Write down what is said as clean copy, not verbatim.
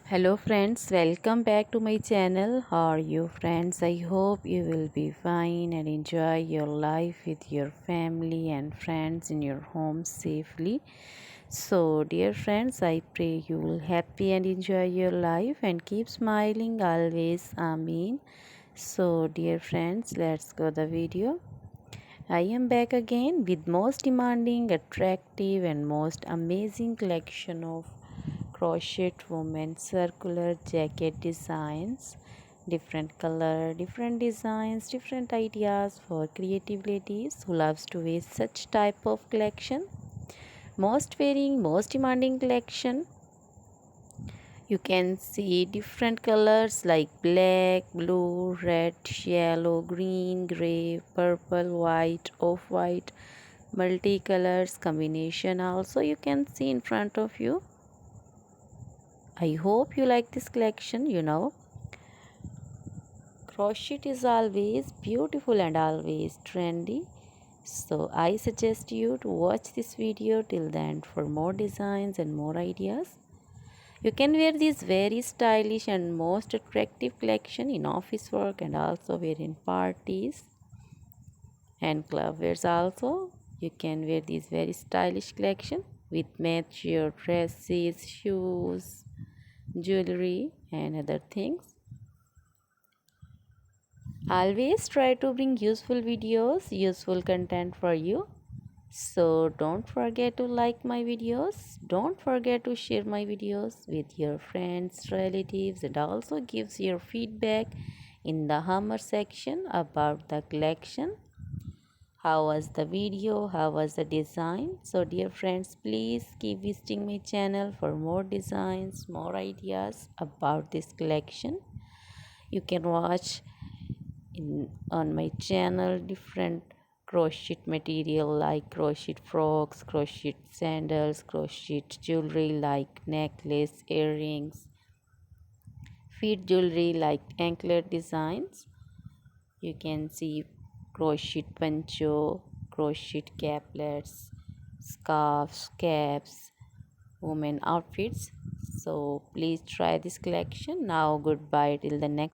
Hello friends, welcome back to my channel. How are you friends? I hope you will be fine and enjoy your life with your family and friends in your home safely. So dear friends, I pray you will happy and enjoy your life and keep smiling always. Amen. So dear friends, let's go the video. I am back again with most demanding, attractive and most amazing collection of crochet women circular jacket designs. Different color, different designs, different ideas for creative ladies who loves to wear such type of collection. Most wearing, most demanding collection. You can see different colors like black, blue, red, yellow, green, gray, purple, white, off-white, multicolors combination also you can see in front of you. I hope you like this collection. Crochet is always beautiful and always trendy, so I suggest you to watch this video till the end for more designs and more ideas. You can wear this very stylish and most attractive collection in office work and also wear in parties and club wears also. You can wear this very stylish collection with match your dresses, shoes, jewelry and other things. Always try to bring useful videos, useful content for you. So don't forget to like my videos. Don't forget to share my videos with your friends, relatives, and also gives your feedback in the hammer section about the collection. How was the video? How was the design? So dear friends, please keep visiting my channel for more designs, more ideas about this collection. You can watch on my channel different crochet material like crochet frocks, crochet sandals, crochet jewelry like necklace, earrings, feet jewelry like anklet designs. You can see crochet poncho, crochet caplets, scarves, caps, women outfits. So please try this collection. Now goodbye till the next